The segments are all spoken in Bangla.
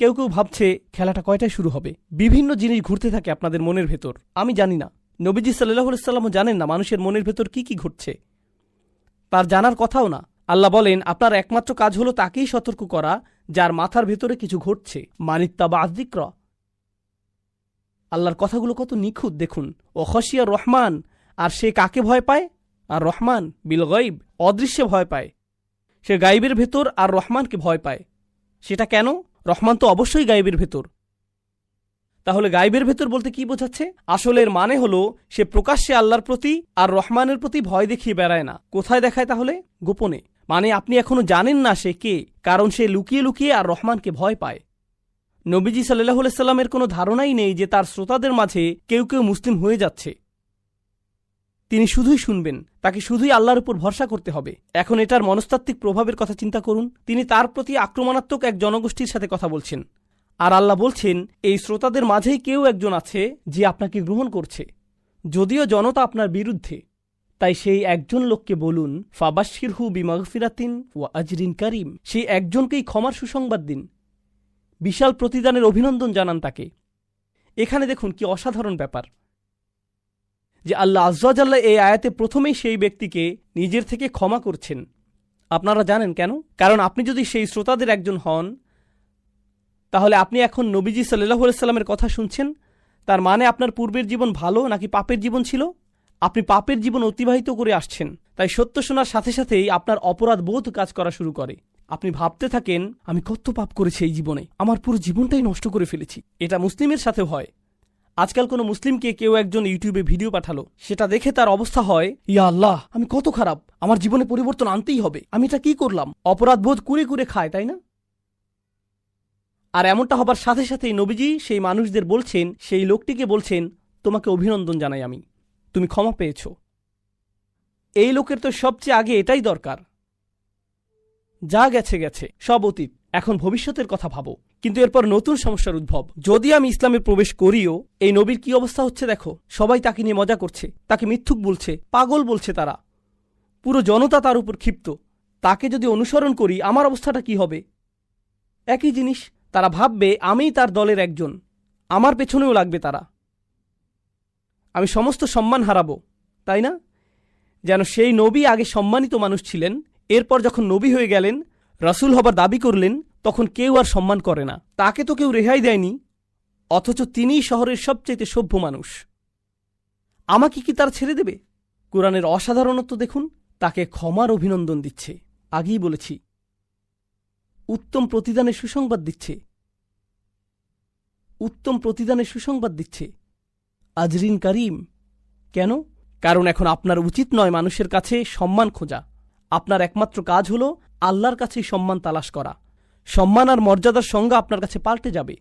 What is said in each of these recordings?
কেউ কেউ ভাবছে খেলাটা কয়টায় শুরু হবে। বিভিন্ন জিনিস ঘুরতে থাকে আপনাদের মনের ভেতর, আমি জানি না। নবীজি সাল্লাল্লাহু আলাইহি ওয়াসাল্লামও জানেন না মানুষের মনের ভেতর কি কি ঘটছে, তার জানার কথাও না। আল্লাহ বলেন, আপনার একমাত্র কাজ হলো তাকেই সতর্ক করা যার মাথার ভেতরে কিছু ঘটছে। মানিত্তাবা যিকর, আল্লাহর কথাগুলো কত নিখুঁত দেখুন। ও খশিয়া রহমান, আর সে কাকে ভয় পায়? আর রহমান বিল গায়ব, অদৃশ্যে ভয় পায়। সে গায়েবের ভেতর আর রহমানকে ভয় পায়। সেটা কেন? রহমান তো অবশ্যই গায়েবের ভেতর। তাহলে গায়েবের ভেতর বলতে কি বোঝাচ্ছে? আসলে এর মানে হলো সে প্রকাশ্যে আল্লাহর প্রতি আর রহমানের প্রতি ভয় দেখিয়ে বেড়ায় না। কোথায় দেখায় তাহলে? গোপনে। মানে আপনি এখনো জানেন না সে কে, কারণ সে লুকিয়ে লুকিয়ে আর রহমানকে ভয় পায়। নবীজি সাল্লাল্লাহু আলাইহি সাল্লামের কোনো ধারণাই নেই যে তার শ্রোতাদের মাঝে কেউ কেউ মুসলিম হয়ে যাচ্ছে। তিনি শুধুই শুনবেন, তাকে শুধুই আল্লাহর উপর ভরসা করতে হবে। এখন এটার মনস্তাত্ত্বিক প্রভাবের কথা চিন্তা করুন। তিনি তার প্রতি আক্রমণাত্মক এক জনগোষ্ঠীর সাথে কথা বলছেন, আর আল্লাহ বলছেন এই শ্রোতাদের মাঝেই কেউ একজন আছে যে আপনাকে গ্রহণ করছে, যদিও জনতা আপনার বিরুদ্ধে। তাই সেই একজন লোককে বলুন, ফাবাশশিরহু বিমাগফিরাতিন ওয়া আজরিন কারীম, সেই একজনকেই ক্ষমার সুসংবাদ দিন, বিশাল প্রতিদানের অভিনন্দন জানান তাকে। এখানে দেখুন কি অসাধারণ ব্যাপার যে আল্লাহ আযজা ওয়া জাল্লা এই আয়াতে প্রথমেই সেই ব্যক্তিকে নিজের থেকে ক্ষমা করছেন। আপনারা জানেন কেন? কারণ আপনি যদি সেই শ্রোতাদের একজন হন, তাহলে আপনি এখন নবীজি সাল্লাল্লাহু আলাইহি সাল্লামের কথা শুনছেন। তার মানে আপনার পূর্বের জীবন ভালো নাকি পাপের জীবন ছিল? আপনি পাপের জীবন অতিবাহিত করে আসছেন। তাই সত্য শোনার সাথে সাথেই আপনার অপরাধ বোধ কাজ করা শুরু করে। আপনি ভাবতে থাকেন, আমি কত পাপ করেছি এই জীবনে, আমার পুরো জীবনটাই নষ্ট করে ফেলেছি। এটা মুসলিমের সাথেও হয়। আজকাল কোনো মুসলিমকে কেউ একজন ইউটিউবে ভিডিও পাঠালো, সেটা দেখে তার অবস্থা হয়, ইয়া আল্লাহ, আমি কত খারাপ, আমার জীবনে পরিবর্তন আনতেই হবে, আমি এটা কি করলাম? অপরাধ বোধ কুরে কুরে খায়, তাই না? আর এমনটা হবার সাথে সাথেই নবীজি সেই মানুষদের বলছেন, সেই লোকটিকে বলছেন, তোমাকে অভিনন্দন জানাই আমি, তুমি ক্ষমা পেয়েছ। এই লোকের তো সবচেয়ে আগে এটাই দরকার। যা গেছে গেছে, সব অতীত, এখন ভবিষ্যতের কথা ভাবো। কিন্তু এরপর নতুন সমস্যার উদ্ভব। যদি আমি ইসলামে প্রবেশ করিও, এই নবীর কি অবস্থা হচ্ছে দেখো। সবাই তাকে নিয়ে মজা করছে, তাকে মিথ্যুক বলছে, পাগল বলছে তারা। পুরো জনতা তার উপর ক্ষিপ্ত। তাকে যদি অনুসরণ করি আমার অবস্থাটা কি হবে? একই জিনিস, তারা ভাববে আমিই তার দলের একজন, আমার পেছনেও লাগবে তারা, আমি সমস্ত সম্মান হারাবো, তাই না? যেন সেই নবী আগে সম্মানিত মানুষ ছিলেন, এরপর যখন নবী হয়ে গেলেন, রাসূল হবার দাবি করলেন, তখন কেউ আর সম্মান করে না। তাকে তো কেউ রেহাই দেয়নি, অথচ তিনিই শহরের সবচেয়ে সভ্য মানুষ। আমাকে কি তার ছেড়ে দেবে? কোরআনের অসাধারণত্ব দেখুন, তাকে ক্ষমার অভিনন্দন দিচ্ছে। আগেই বলেছি, উত্তম প্রতিদানের সুসংবাদ দিচ্ছে, উত্তম প্রতিদানের সুসংবাদ দিচ্ছে, আজরিন কারীম। কেন? কারণ এখন আপনার উচিত নয় মানুষের কাছে সম্মান খোঁজা। আপনার একমাত্র কাজ হলো আল্লাহর কাছেই সম্মান তালাশ করা। সম্মান আর মর্যাদার সংজ্ঞা আপনার কাছে পাল্টে যাবে।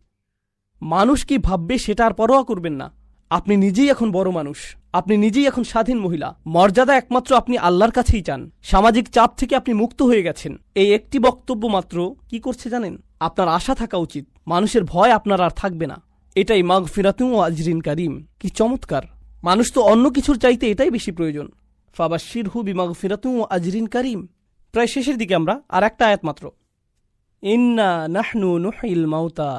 মানুষ কি ভাববে সেটা আর পরোয়া করবেন না। আপনি নিজেই এখন বড় মানুষ, আপনি নিজেই এখন স্বাধীন মহিলা। মর্যাদা একমাত্র আপনি আল্লাহর কাছেই চান। সামাজিক চাপ থেকে আপনি মুক্ত হয়ে গেছেন। এই একটি বক্তব্য মাত্র কি করছে জানেন? আপনার আশা থাকা উচিত, মানুষের ভয় আপনার আর থাকবে না। এটাই মাগফিরাতুন ওয়া আজরিন কারীম। কি চমৎকার! মানুষ তো অন্য কিছুর চাইতে এটাই বেশি প্রয়োজন। ফাবাশশিরহু বিমাগফিরাতুন ওয়া আজরিন কারীম। প্রায় শেষের দিকে আমরা, আর একটা আয়াত মাত্র। ইন্না নাহনু নুহিল মাউতা,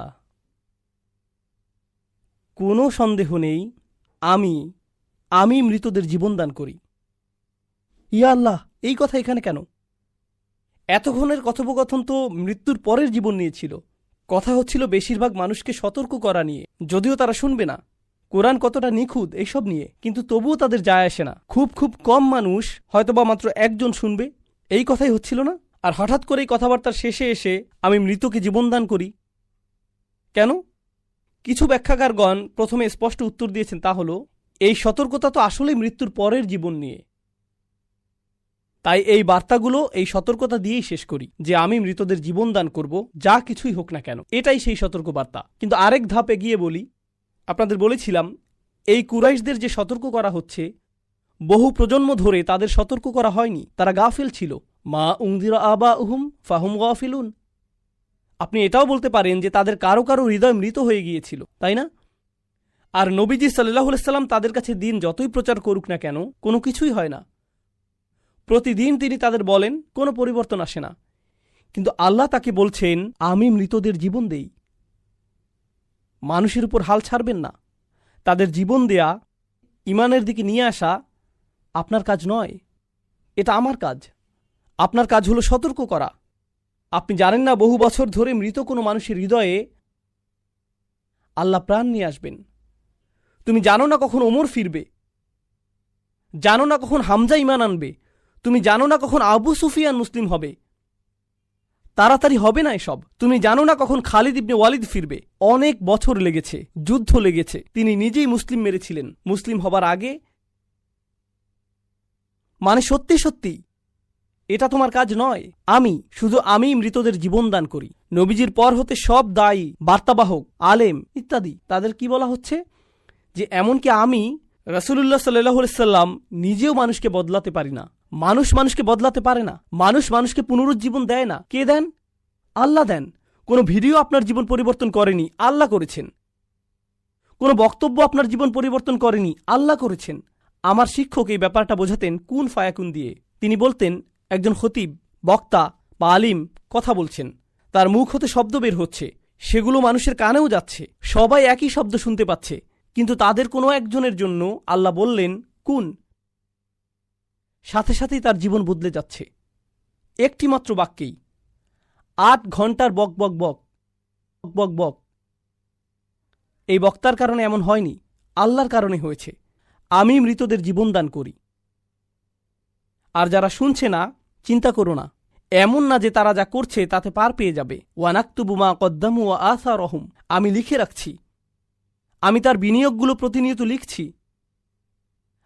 কোনো সন্দেহ নেই আমি মৃতদের জীবনদান করি। ইয়া আল্লাহ, এই কথা এখানে কেন? এতক্ষণের কথোপকথন তো মৃত্যুর পরের জীবন নিয়েছিল। কথা হচ্ছিল বেশিরভাগ মানুষকে সতর্ক করা নিয়ে, যদিও তারা শুনবে না। কোরআন কতটা নিখুঁত এইসব নিয়ে, কিন্তু তবুও তাদের যায় আসে না। খুব খুব কম মানুষ, হয়তোবা মাত্র একজন শুনবে, এই কথাই হচ্ছিল না। আর হঠাৎ করেই কথাবার্তার শেষে এসে আমি মৃতকে জীবনদান করি কেন? কিছু ব্যাখ্যাকারগণ প্রথমে স্পষ্ট উত্তর দিয়েছেন, তা হলো এই সতর্কতা তো আসলেই মৃত্যুর পরের জীবন নিয়ে। তাই এই বার্তাগুলো এই সতর্কতা দিয়েই শেষ করি যে আমি মৃতদের জীবন দান করব, যা কিছুই হোক না কেন। এটাই সেই সতর্ক বার্তা। কিন্তু আরেক ধাপ এগিয়ে বলি, আপনাদের বলেছিলাম এই কুরাইশদের যে সতর্ক করা হচ্ছে, বহু প্রজন্ম ধরে তাদের সতর্ক করা হয়নি, তারা গাফিল ছিল। মা উনদিরা আবাউহুম ফাহুম গাফিলুন। আপনি এটাও বলতে পারেন যে তাদের কারো কারো হৃদয় মৃত হয়ে গিয়েছিল, তাই না? আর নবীজি সাল্লাল্লাহু আলাইহি সাল্লাম তাদের কাছে দিন যতই প্রচার করুক না কেন, কোনো কিছুই হয় না। প্রতিদিন তিনি তাদের বলেন, কোনো পরিবর্তন আসে না। কিন্তু আল্লাহ তাকে বলছেন, আমি মৃতদের জীবন দেই, মানুষের উপর হাল ছাড়বেন না। তাদের জীবন দেয়া, ইমানের দিকে নিয়ে আসা আপনার কাজ নয়, এটা আমার কাজ। আপনার কাজ হলো সতর্ক করা। আপনি জানেন না বহু বছর ধরে মৃত কোনো মানুষের হৃদয়ে আল্লাহ প্রাণ নিয়ে আসবেন। তুমি জানো না কখন ওমর ফিরবে, জানো না কখন হামজা ঈমান আনবে, তুমি জানো না কখন আবু সুফিয়ান মুসলিম হবে। তাড়াতাড়ি হবে না এসব। তুমি জানো না কখন খালিদ ইবনে ওয়ালিদ ফিরবে। অনেক বছর লেগেছে, যুদ্ধ লেগেছে। তিনি নিজেই মুসলিম মেরেছিলেন মুসলিম হবার আগে। মানে সত্যি সত্যি এটা তোমার কাজ নয়। আমি মৃতদের জীবন দান করি। নবীজির পর হতে সব দায়ী, বার্তাবাহক, আলেম ইত্যাদি, তাদের কি বলা হচ্ছে যে এমনকি আমি রাসূলুল্লাহ সাল্লাল্লাহু আলাইহি সাল্লাম নিজেও মানুষকে বদলাতে পারি না। মানুষকে বদলাতে পারে না। মানুষকে পুনরুজ্জীবন দেয় না। কে দেন? আল্লাহ দেন। কোনো ভিডিও আপনার জীবন পরিবর্তন করেনি, আল্লাহ করেছেন। কোনো বক্তব্য আপনার জীবন পরিবর্তন করেনি, আল্লাহ করেছেন। আমার শিক্ষক এই ব্যাপারটা বোঝাতেন কুন ফায়াকুন দিয়ে। তিনি বলতেন, একজন খতিব, বক্তা বা আলিম কথা বলছেন, তার মুখ হতে শব্দ বের হচ্ছে, সেগুলো মানুষের কানেও যাচ্ছে, সবাই একই শব্দ শুনতে পাচ্ছে, কিন্তু তাদের কোনো একজনের জন্য আল্লাহ বললেন কুন, সাথে সাথেই তার জীবন বদলে যাচ্ছে। একটি মাত্র বাক্যেই 8 ঘন্টার বক বক বক বক বক। এই বক্তার কারণে এমন হয়নি, আল্লাহর কারণে হয়েছে। আমি মৃতদের জীবন দান করি। আর যারা শুনছে না, চিন্তা করো না, এমন না যে তারা যা করছে তাতে পার পেয়ে যাবে। ওয়ানাকতুবু মা কদ্দামু ওয়া আসারহুম, আমি লিখে রাখছি, আমি তার বিনিয়োগগুলো প্রতিনিয়ত লিখছি।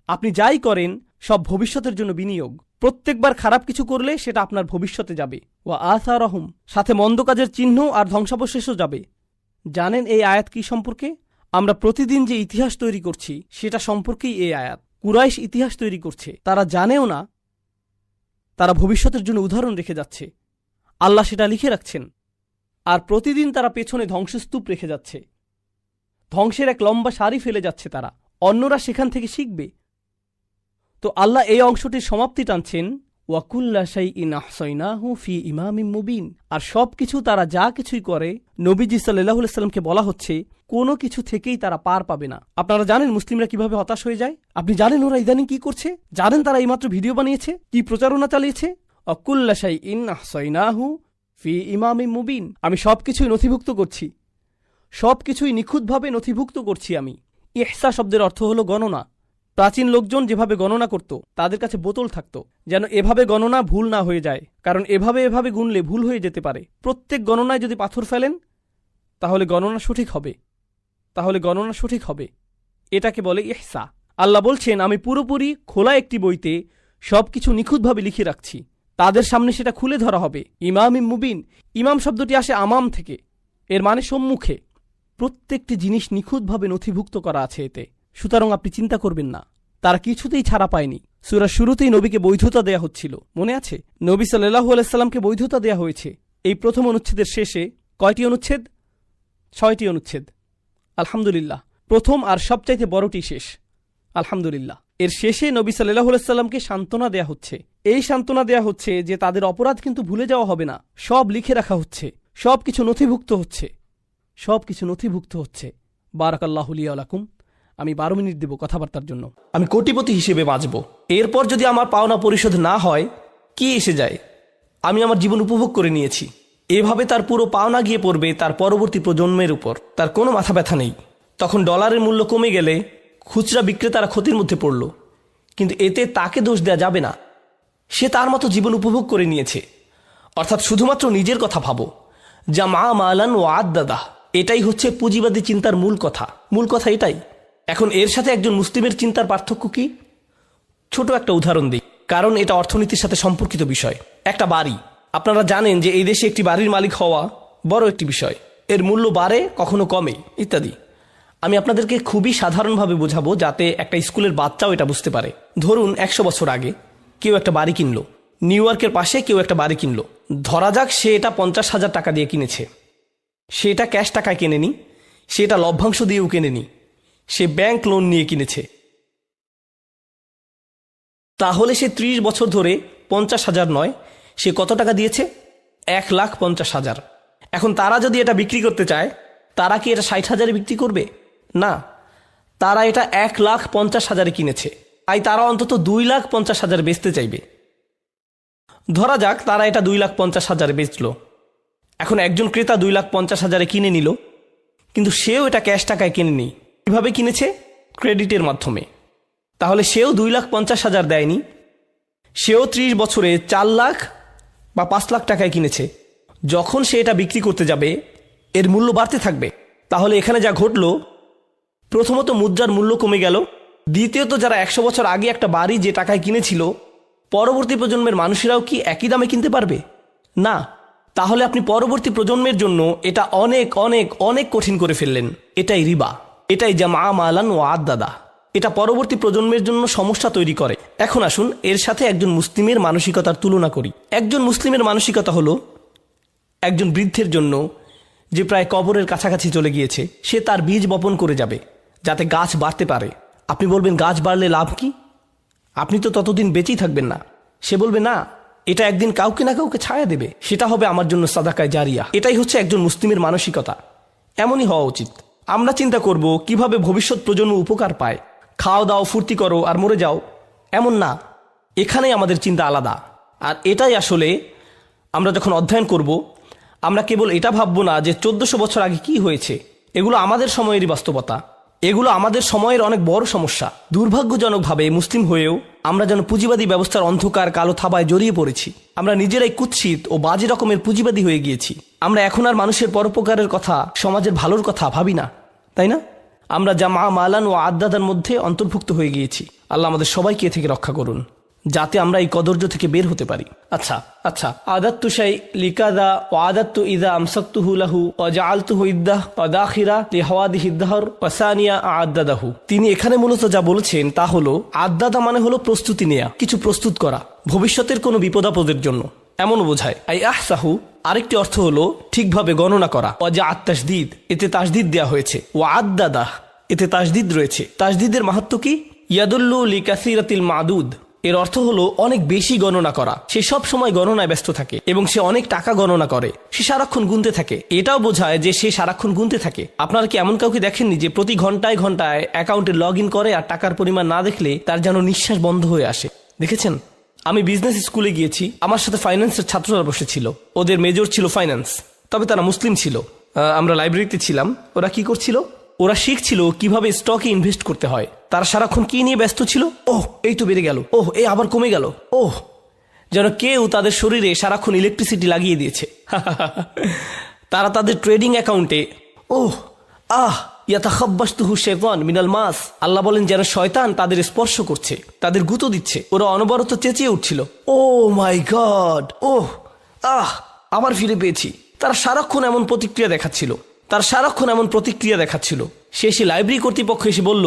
আপনি যাই করেন সব ভবিষ্যতের জন্য বিনিয়োগ। প্রত্যেকবার খারাপ কিছু করলে সেটা আপনার ভবিষ্যতে যাবে। ওয়া আসারহুম, সাথে মন্দ কাজের চিহ্ন আর ধ্বংসাবশেষও যাবে। জানেন এই আয়াত কি সম্পর্কে? আমরা প্রতিদিন যে ইতিহাস তৈরি করছি সেটা সম্পর্কেই এই আয়াত। কুরাইশ ইতিহাস তৈরি করছে, তারা জানেও না তারা ভবিষ্যতের জন্য উদাহরণ রেখে যাচ্ছে। আল্লাহ সেটা লিখে রাখছেন। আর প্রতিদিন তারা পেছনে ধ্বংসস্তূপ রেখে যাচ্ছে, ধ্বংসের এক লম্বা সারি ফেলে যাচ্ছে তারা। অন্যরা সেখান থেকে শিখবে। তো আল্লাহ এই অংশটির সমাপ্তি টানছেন, ওয়াকুল্লা শাইইন আহসাইনাহু ফি ইমামিম মুবিন। আর সব কিছু, তারা যা কিছুই করে, নবীজি সাল্লাল্লাহু আলাইহি সাল্লামকে বলা হচ্ছে কোনো কিছু থেকেই তারা পার পাবে না। আপনারা জানেন মুসলিমরা কিভাবে হতাশ হয়ে যায়? আপনি জানেন ওরা ইদানিং কি করছে? জানেন তারা এইমাত্র ভিডিও বানিয়েছে, কি প্রচারণা চালিয়েছে? ওয়াকুল্লা শাইইন আহসাইনাহু ফি ইমামিম মুবিন। আমি সবকিছুই নথিভুক্ত করছি, সবকিছুই নিখুঁতভাবে নথিভুক্ত করছি আমি। ইহসা শব্দের অর্থ হলো গণনা। প্রাচীন লোকজন যেভাবে গণনা করত, তাদের কাছে বোতল থাকত, যেন এভাবে গণনা ভুল না হয়ে যায়, কারণ এভাবে গুনলে ভুল হয়ে যেতে পারে। প্রত্যেক গণনায় যদি পাথর ফেলেন তাহলে গণনা সঠিক হবে। এটাকে বলে ইহসা। আল্লাহ বলছেন, আমি পুরোপুরি খোলা একটি বইতে সবকিছু নিখুঁতভাবে লিখে রাখছি, তাদের সামনে সেটা খুলে ধরা হবে। ইমামিম মুবিন, ইমাম শব্দটি আসে আমাম থেকে, এর মানে সম্মুখে। প্রত্যেকটি জিনিস নিখুঁতভাবে নথিভুক্ত করা আছে এতে। সুতরাং আপনি চিন্তা করবেন না, তারা কিছুতেই ছাড়া পায়নি। সূরার শুরুতেই নবীকে বৈধতা দেয়া হচ্ছিল, মনে আছে? নবী সাল্লাল্লাহু আলাইহি সাল্লামকে বৈধতা দেয়া হয়েছে। এই প্রথম অনুচ্ছেদের শেষে কয়টি অনুচ্ছেদ? 6টি অনুচ্ছেদ। আলহামদুলিল্লাহ, প্রথম আর সবচাইতে বড়টি শেষ। আলহামদুলিল্লাহ। এর শেষে নবী সাল্লাল্লাহু আলাইহি সাল্লামকে সান্ত্বনা দেয়া হচ্ছে। এই সান্ত্বনা দেয়া হচ্ছে যে তাদের অপরাধ কিন্তু ভুলে যাওয়া হবে না, সব লিখে রাখা হচ্ছে, সবকিছু নথিভুক্ত হচ্ছে। বারাকাল্লাহু লি ওয়া লাকুম। আমি 12 মিনিট দেব কথাবার্তার জন্য। আমি কোটিপতি হিসেবে বাঁচব। এরপর যদি আমার পাওনা পরিশোধ না হয়, কি এসে যায়? আমি আমার জীবন উপভোগ করে নিয়েছি। এভাবে তার পুরো পাওনা গিয়ে পড়বে তার পরবর্তী প্রজন্মের উপর। তার কোনো মাথা ব্যথা নেই। তখন ডলারের মূল্য কমে গেলে খুচরা বিক্রেতারা ক্ষতির মধ্যে পড়ল, কিন্তু এতে তাকে দোষ দেওয়া যাবে না। সে তার মতো জীবন উপভোগ করে নিয়েছে। অর্থাৎ শুধুমাত্র নিজের কথা ভাবো, যা মা মালান ও আদাদা। এটাই হচ্ছে পুঁজিবাদী চিন্তার মূল কথা এটাই। এখন এর সাথে একজন মুসলিমের চিন্তার পার্থক্য কি? ছোট একটা উদাহরণ দিই, কারণ এটা অর্থনীতির সাথে সম্পর্কিত বিষয়। একটা বাড়ি, আপনারা জানেন যে এই দেশে একটি বাড়ির মালিক হওয়া বড় একটি বিষয়। এর মূল্য বাড়ে, কখনো কমে, ইত্যাদি। আমি আপনাদেরকে খুবই সাধারণভাবে বোঝাবো যাতে একটা স্কুলের বাচ্চাও এটা বুঝতে পারে। ধরুন 100 বছর আগে কেউ একটা বাড়ি কিনলো, নিউ ইয়র্কের পাশে কেউ একটা বাড়ি কিনলো। ধরা যাক সে এটা 50,000 টাকা দিয়ে কিনেছে। সে এটা ক্যাশ টাকায় কেনেনি, সে এটা লভ্যাংশ দিয়েও কেনেনি, সে ব্যাংক লোন নিয়ে কিনেছে। তাহলে সে 30 বছর ধরে 50,000 নয়, সে কত টাকা দিয়েছে? 1,50,000। এখন তারা যদি এটা বিক্রি করতে চায় তারা কি এটা 60,000-এ বিক্রি করবে? না, তারা এটা 1,50,000-এ কিনেছে, তাই তারা অন্তত 2,50,000 বেচতে চাইবে। ধরা যাক তারা এটা 2,50,000-এ বেচল। এখন একজন ক্রেতা 2,50,000-এ কিনে নিল, কিন্তু সেও এটা ক্যাশ টাকায় কিনেনি। কিভাবে কিনেছে? ক্রেডিটের মাধ্যমে। তাহলে সেও 2,50,000 দেয়নি, সেও 30 বছরে 4 লাখ বা 5 লাখ টাকায় কিনেছে। যখন সে এটা বিক্রি করতে যাবে এর মূল্য বাড়তে থাকবে। তাহলে এখানে যা ঘটল, প্রথমত মুদ্রার মূল্য কমে গেল, দ্বিতীয়ত যারা 100 বছর আগে একটা বাড়ি যে টাকায় কিনেছিল, পরবর্তী প্রজন্মের মানুষেরাও কি একই দামে কিনতে পারবে? না। তাহলে আপনি পরবর্তী প্রজন্মের জন্য এটা অনেক অনেক অনেক কঠিন করে ফেললেন। এটাই রিবা, এটাই জামা মালান ও আদাদা। এটা পরবর্তী প্রজন্মের জন্য সমস্যা তৈরি করে। এখন আসুন এর সাথে একজন মুসলিমের মানসিকতার তুলনা করি। একজন মুসলিমের মানসিকতা হলো একজন বৃদ্ধের জন্য যে প্রায় কবরের কাছাকাছি চলে গিয়েছে, সে তার বীজ বপন করে যাবে যাতে গাছ বাড়তে পারে। আপনি বলবেন গাছ বাড়লে লাভ কি? আপনি তো ততদিন বেঁচেই থাকবেন না। সে বলবে না, এটা একদিন কাউকে না কাউকে ছায়া দেবে, সেটা হবে আমার জন্য সাদাকায়ে জারিয়া। এটাই হচ্ছে একজন মুসলিমের মানসিকতা। এমনই হওয়া উচিত। আমরা চিন্তা করব কিভাবে ভবিষ্যৎ প্রজন্ম উপকার পায়। খাও দাও, ফুর্তি করো আর মরে যাও, এমন না। এখানেই আমাদের চিন্তা আলাদা। আর এটাই আসলে আমরা যখন অধ্যয়ন করব, আমরা কেবল এটা ভাববো না যে 1400 বছর আগে কি হয়েছে। এগুলো আমাদের সময়েরই বাস্তবতা, এগুলো আমাদের সময়ের অনেক বড় সমস্যা। দুর্ভাগ্যজনকভাবে মুসলিম হয়েও আমরা যেন পুঁজিবাদী ব্যবস্থার অন্ধকার কালো থাবায় জড়িয়ে পড়েছি। আমরা নিজেরাই কুৎসিত ও বাজে রকমের পুঁজিবাদী হয়ে গিয়েছি। আমরা এখন আর মানুষের পরোপকারের কথা, সমাজের ভালোর কথা ভাবি না, তাই না? আমরা জামা মালান ও আদাদার মধ্যে অন্তর্ভুক্ত হয়ে গিয়েছি। আল্লাহ আমাদের সবাইকে এ থেকে রক্ষা করুন, যাতে আমরা এই কদর্য থেকে বের হতে পারি। আচ্ছা আদাত্তু শাই লিকাদা ও আদাত্তু ইদা আমসাকতুহু লাহু ওয়া জাআলতুহু ইদ্দাহ ওয়া দাখিরা লিহাওয়াদিহি দাহর ওয়া সানিয়া আদাদাহু। তিনি এখানে মূলত যা বলেছেন তা হলো, আদাদা মানে হলো প্রস্তুতি নেয়া, কিছু প্রস্তুত করা ভবিষ্যতের কোনো বিপদাপদের জন্য, এমন বোঝায়। আই আহসাহু আরেকটি অর্থ হলো ঠিকভাবে গণনা করা। ওয়া জাআত তাসদীদ, এতে তাসদীদ দেয়া হয়েছে। ওয়া আদাদাহ, এতে তাসদীদ রয়েছে। তাসদীদের মাহাত্ম্য কি? ইয়াদুল্লু লিকাসিরাতিল মাদুদ, এর অর্থ হলো অনেক বেশি গণনা করা। সে সব সময় গণনায় ব্যস্ত থাকে এবং সে অনেক টাকা গণনা করে। সে সারাক্ষণ গুনতে থাকে। এটাও বোঝায় যে সে সারাক্ষণ গুনতে থাকে। আপনারা কি এমন কাউকে দেখেননি যে প্রতি ঘন্টায় ঘন্টায় অ্যাকাউন্টে লগ ইন করে আর টাকার পরিমাণ না দেখলে তার যেন নিঃশ্বাস বন্ধ হয়ে আসে? দেখেছেন? আমি বিজনেস স্কুলে গিয়েছি, আমার সাথে ফাইন্যান্সের ছাত্ররা বসেছিল। ওদের মেজর ছিল ফাইন্যান্স, তবে তারা মুসলিম ছিল। আমরা লাইব্রেরিতে ছিলাম। ওরা কি করছিল? ওরা শিখছিল কিভাবে স্টকে ইনভেস্ট করতে হয়। তারা সারাক্ষণ কি নিয়ে ব্যস্ত ছিল? ওহ, এই তো বেড়ে গেল, ওহ এই আবার কমে গেল, ওহ যেন কেউ তাদের শরীরে সারাক্ষণ ইলেকট্রিসিটি লাগিয়ে দিয়েছে। তারা তাদের ট্রেডিং অ্যাকাউন্টে ওহ আহ ইয়াতাখাব্বাসতুহু শাইতান মিনাল মাস, আল্লাহ বলেন যেন শয়তান তাদের স্পর্শ করছে, তাদের গুঁতো দিচ্ছে। ওরা অনবরত চেঁচিয়ে উঠছিল, ও মাই গড, ওহ আহ আবার ফিরে পেয়েছি। তারা সারাক্ষণ এমন প্রতিক্রিয়া দেখাচ্ছিল। শেষে লাইব্রেরি কর্তৃপক্ষ এসে বলল,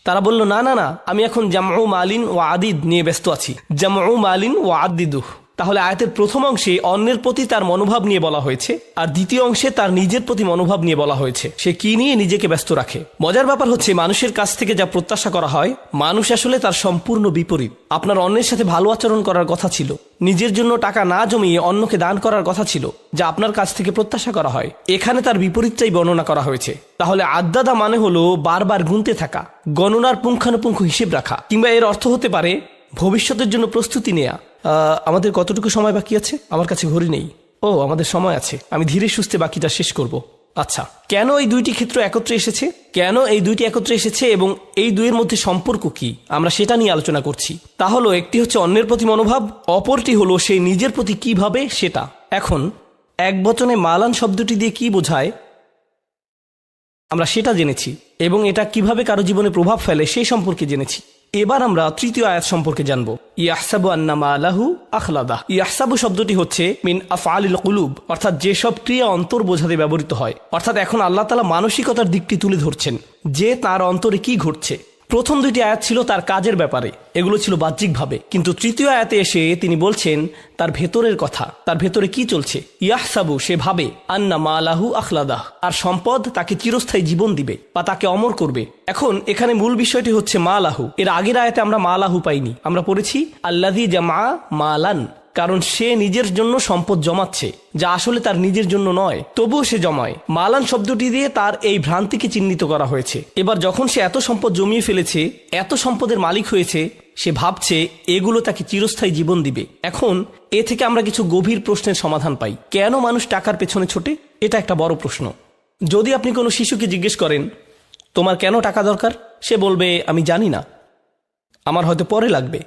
তারা বলল, না না না, আমি এখন জামউ মালিন ও আদিদ নিয়ে ব্যস্ত আছি। জামউ মালিন ও আদিদুহ। তাহলে আয়াতের প্রথম অংশে অন্যের প্রতি তার মনোভাব নিয়ে বলা হয়েছে, আর দ্বিতীয় অংশে তার নিজের প্রতি মনোভাব নিয়ে বলা হয়েছে। সে কি নিয়ে নিজেকে ব্যস্ত রাখে। মজার ব্যাপার হচ্ছে, মানুষের কাছ থেকে যা প্রত্যাশা করা হয়, মানুষ আসলে তার সম্পূর্ণ বিপরীত। আপনার অন্যের সাথে ভালো আচরণ করার কথা ছিল, নিজের জন্য টাকা না জমিয়ে অন্যকে দান করার কথা ছিল, যা আপনার কাছ থেকে প্রত্যাশা করা হয়। এখানে তার বিপরীতটাই বর্ণনা করা হয়েছে। তাহলে আদাদা মানে হলো বারবার গুনতে থাকা, গণনার পুঙ্খানুপুঙ্খ হিসেব রাখা, কিংবা এর অর্থ হতে পারে ভবিষ্যতের জন্য প্রস্তুতি নেয়া। আমাদের কতটুকু সময় বাকি আছে? আমার কাছে ঘড়ি নেই। ও, আমাদের সময় আছে। আমি ধীরে সুস্থে বাকিটা শেষ করব। আচ্ছা, কেন এই দুইটি ক্ষেত্র একত্রে এসেছে এবং এই দুইয়ের মধ্যে সম্পর্ক কি, আমরা সেটা নিয়ে আলোচনা করছি। তা হলো, একটি হচ্ছে অন্যের প্রতি মনোভাব, অপরটি হলো সেই নিজের প্রতি কিভাবে সেটা। এখন এক বচনে মালান শব্দটি দিয়ে কি বোঝায় আমরা সেটা জেনেছি, এবং এটা কিভাবে কারো জীবনে প্রভাব ফেলে সেই সম্পর্কে জেনেছি। এবার আমরা তৃতীয় আয়াত সম্পর্কে জানব। ইয়াহসাবু আন্না মালাহু আখলাদা। ইয়াহসাবু শব্দটি হচ্ছে মিন আফআলিল কুলুব, অর্থাৎ যেসব ক্রিয়া অন্তর বোঝাতে ব্যবহৃত হয়। অর্থাৎ এখন আল্লাহ তাআলা মানসিকতার দিকটি তুলে ধরছেন যে তার অন্তরে কি ঘটছে। প্রথম দুইটি আয়াত ছিল তার কাজের ব্যাপারে, এগুলো ছিল বাহ্যিকভাবে, কিন্তু তৃতীয় আয়াতে এসে তিনি বলছেন তার ভেতরের কথা, তার ভেতরে কি চলছে। ইয়াহসাবু, সে ভাবে, আন্না মালাহু আখলাদাহ, আর সম্পদ তাকে চিরস্থায়ী জীবন দিবে বা তাকে অমর করবে। এখন এখানে মূল বিষয়টি হচ্ছে মালাহু। এর আগের আয়াতে আমরা মালাহু পাইনি, আমরা পড়েছি আল্লাযী জামা মালান, কারণ সে নিজের জন্য সম্পদ জমাচ্ছে, যা আসলে তার নিজের জন্য নয়, তবুও সে জমায়। মালান শব্দটি দিয়ে তার এই ভ্রান্তিকে চিহ্নিত করা হয়েছে। এবার যখন সে এত সম্পদ জমিয়ে ফেলেছে, এত সম্পদের মালিক হয়েছে, সে ভাবছে এগুলো তাকে চিরস্থায়ী জীবন দিবে। এখন এ থেকে আমরা কিছু গভীর প্রশ্নের সমাধান পাই। কেন মানুষ টাকার পেছনে ছোটে? এটা একটা বড় প্রশ্ন। যদি আপনি কোনো শিশুকে জিজ্ঞেস করেন তোমার কেন টাকা দরকার, সে বলবে আমি জানি না, আমার হয়তো পরে লাগবে।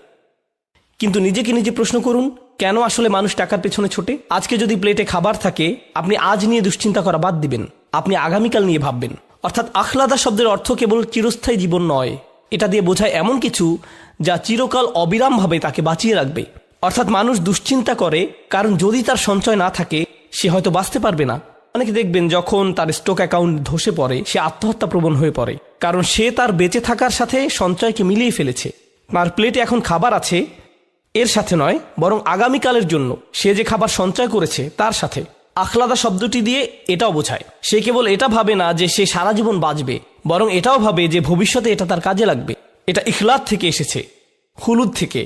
কিন্তু নিজেকে নিজে প্রশ্ন করুন, কেন আসলে মানুষ টাকার পেছনে ছোটে? আজকে যদি প্লেটে খাবার থাকে, আপনি আজ নিয়ে দুশ্চিন্তা করা বাদ দিবেন, আপনি আগামীকাল নিয়ে ভাববেন। অর্থাৎ আখলাদা শব্দের অর্থ কেবল চিরস্থায়ী জীবন নয়, এটা দিয়ে বোঝায় এমন কিছু যা চিরকাল অবিরামভাবে তাকে বাঁচিয়ে রাখবে। অর্থাৎ মানুষ দুশ্চিন্তা করে কারণ যদি তার সঞ্চয় না থাকে সে হয়তো বাঁচতে পারবে না। অনেকে দেখবেন যখন তার স্টক অ্যাকাউন্ট ধসে পড়ে সে আত্মহত্যা প্রবণ হয়ে পড়ে, কারণ সে তার বেঁচে থাকার সাথে সঞ্চয়কে মিলিয়ে ফেলেছে। তার প্লেটে এখন খাবার আছে এর সাথে নয়, বরং আগামীকালের জন্য সে যে খাবার সঞ্চয় করেছে তার সাথে। আখলাদা শব্দটি দিয়ে এটাও বোঝায় সে কেবল এটা ভাবে না যে সে সারা জীবন বাঁচবে, বরং এটাও ভাবে যে ভবিষ্যতে এটা তার কাজে লাগবে। এটা ইখলাদ থেকে এসেছে, হুলুদ থেকে।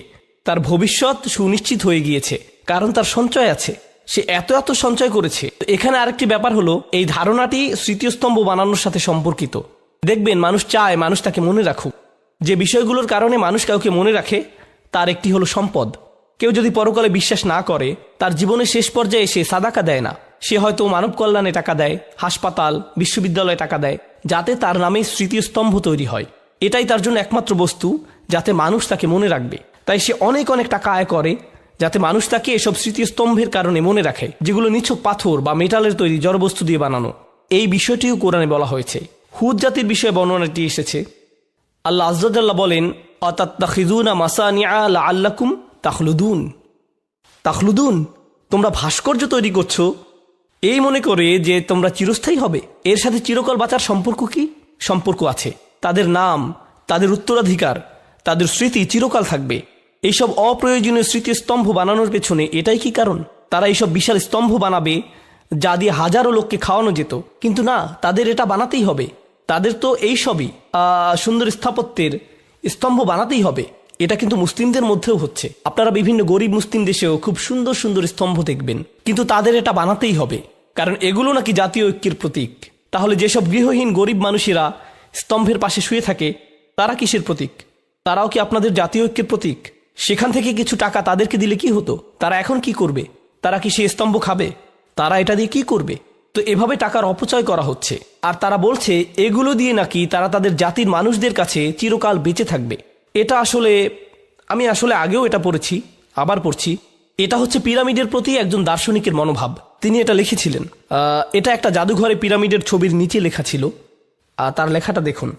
তার ভবিষ্যৎ সুনিশ্চিত হয়ে গিয়েছে কারণ তার সঞ্চয় আছে, সে এত এত সঞ্চয় করেছে। এখানে আরেকটি ব্যাপার হলো, এই ধারণাটি স্মৃতিস্তম্ভ বানানোর সাথে সম্পর্কিত। দেখবেন মানুষ চায় মানুষ তাকে মনে রাখুক। যে বিষয়গুলোর কারণে মানুষ কাউকে মনে রাখে তার একটি হলো সম্পদ। কেউ যদি পরকালে বিশ্বাস না করে, তার জীবনের শেষ পর্যায়ে সে সাদাকা দেয় না, সে হয়তো মানব কল্যাণে টাকা দেয়, হাসপাতাল বিশ্ববিদ্যালয়ে টাকা দেয়, যাতে তার নামে স্মৃতিস্তম্ভ তৈরি হয়। এটাই তার জন্য একমাত্র বস্তু যাতে মানুষ তাকে মনে রাখবে। তাই সে অনেক অনেক টাকা আয় করে যাতে মানুষ তাকে এসব স্মৃতিস্তম্ভের কারণে মনে রাখে, যেগুলো নিছক পাথর বা মেটালের তৈরি জড়বস্তু দিয়ে বানানো। এই বিষয়টিও কোরআনে বলা হয়েছে। হুদ জাতির বিষয়ে বর্ণনাটি এসেছে। আল্লাহ আযজা ওয়াজাল্লা বলেন, আতাত্তাখিযুনা মাসানিআ লাআল্লাকুম তাখলুদুন। তাখলুদুন, তোমরা ভাস্কর্য তৈরি করছো এই মনে করে যে তোমরা চিরস্থায়ী হবে। এর সাথে চিরকাল বাঁচার সম্পর্ক কি? সম্পর্ক আছে। তাদের নাম, তাদের উত্তরাধিকার, তাদের স্মৃতি চিরকাল থাকবে। এইসব অপ্রয়োজনীয় স্মৃতিস্তম্ভ বানানোর পেছনে এটাই কি কারণ? তারা এইসব বিশাল স্তম্ভ বানাবে যা দিয়ে হাজারো লোককে খাওয়ানো যেত, কিন্তু না, তাদের এটা বানাতেই হবে। তাদের তো এইসবই সুন্দর স্থাপত্যের স্তম্ভ বানাতেই হবে। এটা কিন্তু মুসলিমদের মধ্যেও হচ্ছে। আপনারা বিভিন্ন গরিব মুসলিম দেশেও খুব সুন্দর সুন্দর স্তম্ভ দেখবেন, কিন্তু তাদের এটা বানাতেই হবে, কারণ এগুলো নাকি জাতীয় ঐক্যের প্রতীক। তাহলে যেসব গৃহহীন গরিব মানুষেরা স্তম্ভের পাশে শুয়ে থাকে তারা কিসের প্রতীক? তারাও কি আপনাদের জাতীয় ঐক্যের প্রতীক? সেখান থেকে কিছু টাকা তাদেরকে দিলে কি হতো? তারা এখন কি করবে? তারা কি সেই স্তম্ভ খাবে? তারা এটা দিয়ে কি করবে? তো এভাবে টাকার অপচয় করা হচ্ছে। আর তারা বলছে এগুলো দিয়ে নাকি তারা তাদের জাতির মানুষদের কাছে চিরকাল বেঁচে থাকবে। এটা আসলে আমি আগেও এটা পড়েছি, আবার পড়ছি। এটা হচ্ছে পিরামিডের প্রতি একজন দার্শনিকের মনোভাব। তিনি এটা লিখেছিলেন। এটা একটা জাদুঘরে পিরামিডের ছবির নিচে লেখা ছিল। তার লেখাটা দেখুন,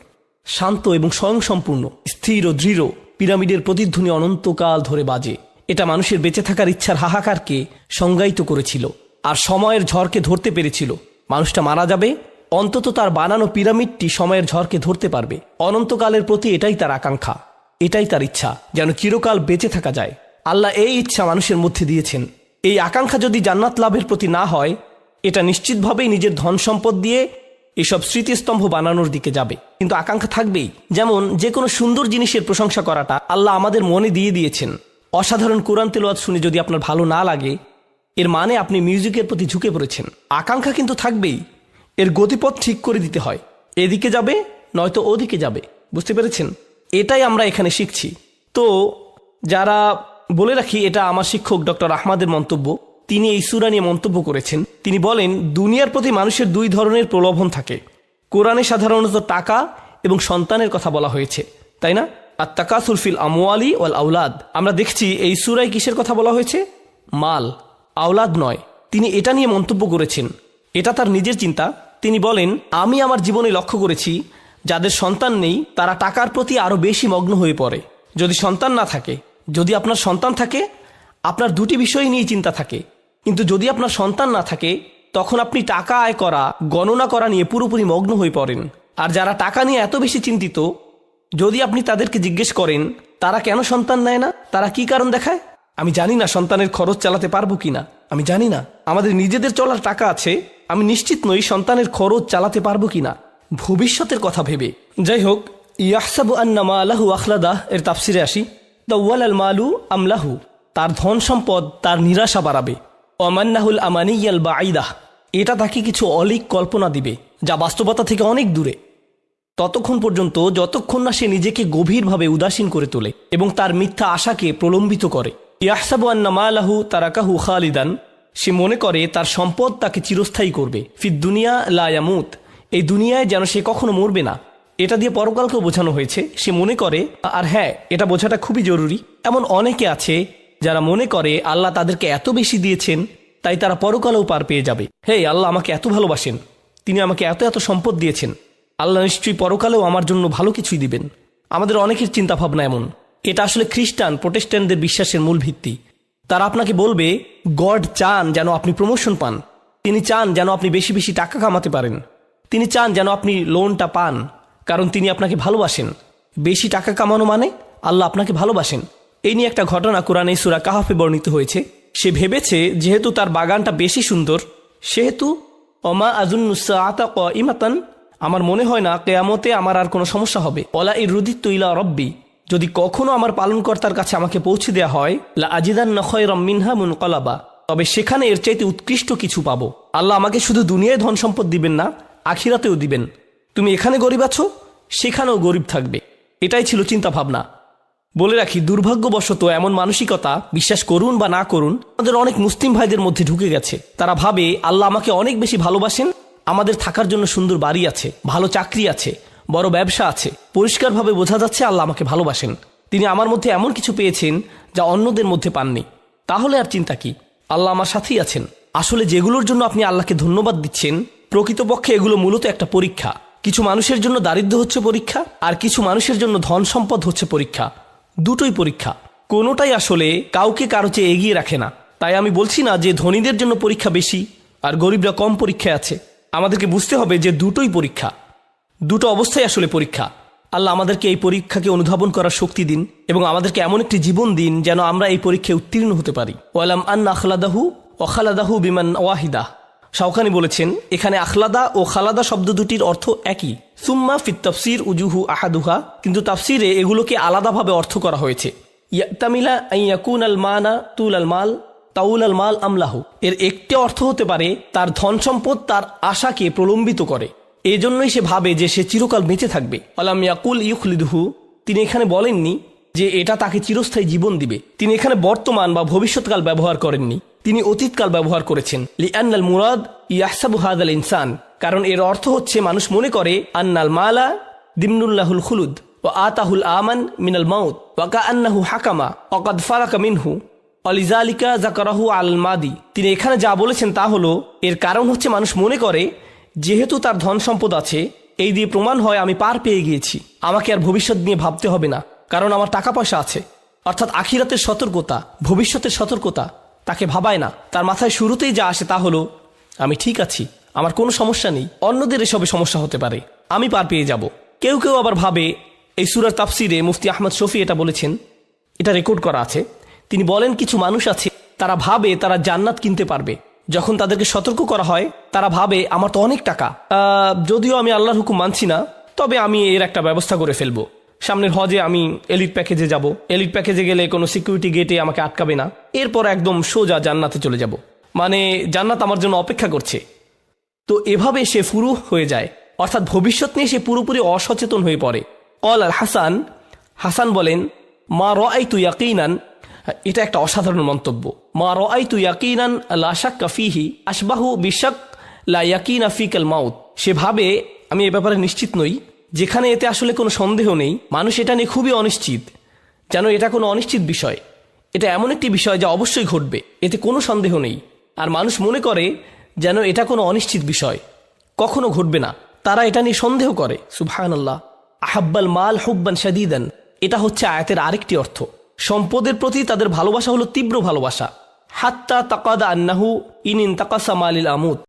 শান্ত এবং স্বয়ংসম্পূর্ণ, স্থির ও দৃঢ় পিরামিডের প্রতিধ্বনি অনন্তকাল ধরে বাজে। এটা মানুষের বেঁচে থাকার ইচ্ছার হাহাকারকে সংজ্ঞায়িত করেছিল আর সময়ের ঝড়কে ধরতে পেরেছিল। মানুষটা মারা যাবে, অন্তত তার বানানো পিরামিডটি সময়ের ঝড়কে ধরতে পারবে। অনন্তকালের প্রতি এটাই তার আকাঙ্ক্ষা, এটাই তার ইচ্ছা, যেন চিরকাল বেঁচে থাকা যায়। আল্লাহ এই ইচ্ছা মানুষের মধ্যে দিয়েছেন। এই আকাঙ্ক্ষা যদি জান্নাত লাভের প্রতি না হয়, এটা নিশ্চিতভাবেই নিজের ধন সম্পদ দিয়ে এসব স্মৃতিস্তম্ভ বানানোর দিকে যাবে। কিন্তু আকাঙ্ক্ষা থাকবেই। যেমন যে কোনো সুন্দর জিনিসের প্রশংসা করাটা আল্লাহ আমাদের মনে দিয়ে দিয়েছেন। অসাধারণ কোরআন তেলাওয়াত শুনে যদি আপনার ভালো না লাগে, এর মানে আপনি মিউজিকের প্রতি ঝুঁকে পড়েছেন। আকাঙ্ক্ষা কিন্তু থাকবেই, এর গতিপথ ঠিক করে দিতে হয়। এদিকে যাবে নয়তো ওদিকে যাবে। বুঝতে পেরেছেন? এটাই আমরা এখানে শিখছি। তো যারা, বলে রাখি, এটা আমার শিক্ষক ডক্টর আহমদের মন্তব্য। তিনি এই সূরা নিয়ে মন্তব্য করেছেন। তিনি বলেন, দুনিয়ার প্রতি মানুষের দুই ধরনের প্রলোভন থাকে। কোরআনে সাধারণত টাকা এবং সন্তানের কথা বলা হয়েছে, তাই না? আর তাকাসুর ফিল আমওয়ালি ওয়াল আওলাদ। আমরা দেখছি এই সূরায় কিসের কথা বলা হয়েছে? মাল, আওলাদ নয়। তিনি এটা নিয়ে মন্তব্য করেছেন। এটা তার নিজের চিন্তা। তিনি বলেন, আমি আমার জীবনে লক্ষ্য করেছি যাদের সন্তান নেই তারা টাকার প্রতি আরো বেশি মগ্ন হয়ে পড়ে। যদি সন্তান না থাকে, যদি আপনার সন্তান থাকে আপনার দুটি বিষয় নিয়ে চিন্তা থাকে, কিন্তু যদি আপনার সন্তান না থাকে তখন আপনি টাকা আয় করা, গণনা করা নিয়ে পুরোপুরি মগ্ন হয়ে পড়েন। আর যারা টাকা নিয়ে এত বেশি চিন্তিত, যদি আপনি তাদেরকে জিজ্ঞেস করেন তারা কেন সন্তান নেয় না, তারা কি কারণ দেখায়? আমি জানি না সন্তানের খরচ চালাতে পারবো কিনা, আমি জানি না আমাদের নিজেদের চলার টাকা আছে, আমি নিশ্চিত নই সন্তানের খরচ চালাতে পারবো কিনা, ভবিষ্যতের কথা ভেবে। যাই হোক, ইয়াহসাবু আন্না মালাহু আখলাদা এর তাফসিরে আসি। দাওয়াল আল মালু আমলাহু, তার ধন সম্পদ তার নিরাশা বাড়াবে। ওয়ামান্নাহুল আমানিয়াল বাঈদাহ, এটা তাকে কিছু অলীক কল্পনা দিবে যা বাস্তবতা থেকে অনেক দূরে, ততক্ষণ পর্যন্ত যতক্ষণ না সে নিজেকে গভীরভাবে উদাসীন করে তোলে এবং তার মিথ্যা আশাকে প্রলম্বিত করে। ইয়াহসাবু আন্না মালাহু তারাকাহু খালিদান, সে মনে করে তার সম্পদ তাকে চিরস্থায়ী করবে। ফিদ দুনিয়া লা ইয়ামুত, এই দুনিয়ায় যেন সে কখনো মরবে না। এটা দিয়ে পরকালকেও বোঝানো হয়েছে। সে মনে করে, আর হ্যাঁ, এটা বোঝাটা খুবই জরুরি, এমন অনেকে আছে যারা মনে করে আল্লাহ তাদেরকে এত বেশি দিয়েছেন তাই তারা পরকালেও পার পেয়ে যাবে। হে, আল্লাহ আমাকে এত ভালোবাসেন, তিনি আমাকে এত এত সম্পদ দিয়েছেন, আল্লাহ নিশ্চয়ই পরকালেও আমার জন্য ভালো কিছুই দিবেন। আমাদের অনেকের চিন্তাভাবনা এমন। এটা আসলে খ্রিস্টান প্রোটেস্ট্যান্টদের বিশ্বাসের মূল ভিত্তি। তারা আপনাকে বলবে গড চান যেন আপনি প্রমোশন পান, তিনি চান যেন আপনি বেশি বেশি টাকা কামাতে পারেন, তিনি চান যেন আপনি লোনটা পান, কারণ তিনি আপনাকে ভালোবাসেন। বেশি টাকা কামানো মানে আল্লাহ আপনাকে ভালোবাসেন। এই নিয়ে একটা ঘটনা কোরআনে সূরা কাহফে বর্ণিত হয়েছে। সে ভেবেছে যেহেতু তার বাগানটা বেশি সুন্দর, সেহেতু ওমা আযুন্নুস-সাআতা কাইমাতান, আমার মনে হয় না কিয়ামতে আমার আর কোনো সমস্যা হবে। ওয়ালা ইরুদিতু ইলা রাব্বি, যদি কখনো আমার পালনকর্তার কাছে আমাকে পৌঁছে দেওয়া হয়, লা আজিদান্না খায়রাম মিনহা মুনকালাবা, তবে সেখানে এর চাইতে উৎকৃষ্ট কিছু পাবো। আল্লাহ আমাকে শুধু দুনিয়ায় ধন সম্পদ দিবেন না, আখিরাতেও দিবেন। তুমি এখানে গরিব আছো, সেখানেও গরিব থাকবে। এটাই ছিল চিন্তা ভাবনা। বলে রাখি, দুর্ভাগ্যবশত এমন মানসিকতা, বিশ্বাস করুন বা না করুন, আমাদের অনেক মুসলিম ভাইদের মধ্যে ঢুকে গেছে। তারা ভাবে আল্লাহ আমাকে অনেক বেশি ভালোবাসেন, আমাদের থাকার জন্য সুন্দর বাড়ি আছে, ভালো চাকরি আছে, বড় ব্যবসা আছে, পরিষ্কারভাবে বোঝা যাচ্ছে আল্লাহ আমাকে ভালোবাসেন, তিনি আমার মধ্যে এমন কিছু পেয়েছেন যা অন্যদের মধ্যে পাননি। তাহলে আর চিন্তা কি, আল্লাহ আমার সাথেই আছেন। আসলে যেগুলোর জন্য আপনি আল্লাহকে ধন্যবাদ দিচ্ছেন, প্রকৃতপক্ষে এগুলো মূলত একটা পরীক্ষা। কিছু মানুষের জন্য দারিদ্র্য হচ্ছে পরীক্ষা, আর কিছু মানুষের জন্য ধন সম্পদ হচ্ছে পরীক্ষা। দুটোই পরীক্ষা, কোনোটাই আসলে কাউকে কারো চেয়ে এগিয়ে রাখে না। তাই আমি বলছি না যে ধনীদের জন্য পরীক্ষা বেশি আর গরিবরা কম পরীক্ষায় আছে। আমাদেরকে বুঝতে হবে যে দুটোই পরীক্ষা, দুটো অবস্থায় আসলে পরীক্ষা। আল্লাহ আমাদেরকে এই পরীক্ষাকে অনুধাবন করার শক্তি দিন এবং আমাদেরকে এমন একটি জীবন দিন যেন আমরা এই পরীক্ষায় উত্তীর্ণ হতে পারি। ওয়ালাম আন্না আখলাদাহু ও খালাদাহু বিমান ওয়াহিদা, শাওকানি বলেছেন এখানে আখলাদা ও খালাদা শব্দ দুটির অর্থ একই। সুম্মা ফিত তাফসির উজুহু আহাদুহা, কিন্তু তাফসিরে এগুলোকে আলাদাভাবে অর্থ করা হয়েছে। ইয়াতামিলা আইয়াকুন আল মানা তুল আল মাল তাউল আল মাল আমলাহু, এর একটি অর্থ হতে পারে তার ধন সম্পদ তার আশাকে প্রলম্বিত করে, এই জন্যই সে ভাবে যে সে চিরকাল বেঁচে থাকবে। আলাম ইয়াকুল ইউখলিদহু, তিনি এখানে বলেননি যে এটা তাকে চিরস্থায়ী জীবন দিবে। তিনি এখানে বর্তমান বা ভবিষ্যৎকাল ব্যবহার করেননি, তিনি অতীতকাল ব্যবহার করেছেন। লিআন্নাল মুরাদ ইয়াহসাবু হাযাল ইনসান, কারণ এর অর্থ হচ্ছে মানুষ মনে করে আন্নাল মালা দিমনুল্লাহুল খুলুদ ওয়া আতাহুল আমান মিনাল মাউত ওয়া কাআন্নাহু হাকামা ওয়া কাদ ফারাকা মিনহু অলিজালিকা যাকারাহু আল মাদি। তিনি এখানে যা বলেছেন তা হলো, এর কারণ হচ্ছে মানুষ মনে করে যেহেতু তার ধন সম্পদ আছে, এই দিয়ে প্রমাণ হয় আমি পার পেয়ে গিয়েছি, আমাকে আর ভবিষ্যৎ নিয়ে ভাবতে হবে না, কারণ আমার টাকা পয়সা আছে। অর্থাৎ আখিরাতের সতর্কতা, ভবিষ্যতের সতর্কতা তাকে ভাবায় না। তার মাথায় শুরুতেই যা আসে তা হলো আমি ঠিক আছি, আমার কোনো সমস্যা নেই, অন্যদের এসবে সমস্যা হতে পারে, আমি পার পেয়ে যাব। কেউ কেউ আবার ভাবে, এই সূরার তাফসিরে মুফতি আহমদ শফি এটা বলেছেন, এটা রেকর্ড করা আছে। তিনি বলেন কিছু মানুষ আছে তারা ভাবে তারা জান্নাত কিনতে পারবে। যখন তাদেরকে সতর্ক করা হয় তারা ভাবে আমার তো অনেক টাকা, যদিও আমি আল্লাহর হুকুম মানছি না, তবে আমি এর একটা ব্যবস্থা করে ফেলবো। সামনের হজে আমি এলিট প্যাকেজে যাব, এলিট প্যাকেজে গেলে কোনো সিকিউরিটি গেটে আমাকে আটকাবে না, এরপর একদম সোজা জান্নাতে চলে যাব, মানে জান্নাত আমার জন্য অপেক্ষা করছে। তো এভাবে সে ফুরু হয়ে যায়, অর্থাৎ ভবিষ্যৎ নিয়ে সে পুরোপুরি অসচেতন হয়ে পড়ে। কল আল হাসান, হাসান বলেন মা রাআইতু ইয়াকিনান, এটা একটা অসাধারণ মন্তব্য। মা রাআইতু ইয়াকিনান লা শাক্কা ফীহি আশবাহু বিশাক লা ইয়াকিনা ফিকাল মাউত, সে ভাবে আমি এ ব্যাপারে নিশ্চিত নই, যেখানে এতে আসলে কোনো সন্দেহ নেই। মানুষ এটা নিয়ে খুবই অনিশ্চিত, যেন এটা কোনো অনিশ্চিত বিষয়, এটা এমন একটি বিষয় যা অবশ্যই ঘটবে, এতে কোনো সন্দেহ নেই। আর মানুষ মনে করে যেন এটা কোনো অনিশ্চিত বিষয়, কখনো ঘটবে না, তারা এটা নিয়ে সন্দেহ করে। সুবহানাল্লাহ। আহাব্বাল মাল হুব্বান শাদীদান, এটা হচ্ছে আয়াতের আরেকটি অর্থ। সম্পদের প্রতি তাদের ভালোবাসা হলো তীব্র ভালোবাসা। হাত্তা তাকাদা আন্নাহু ইন ইনতাকাসা মালিল আমুত,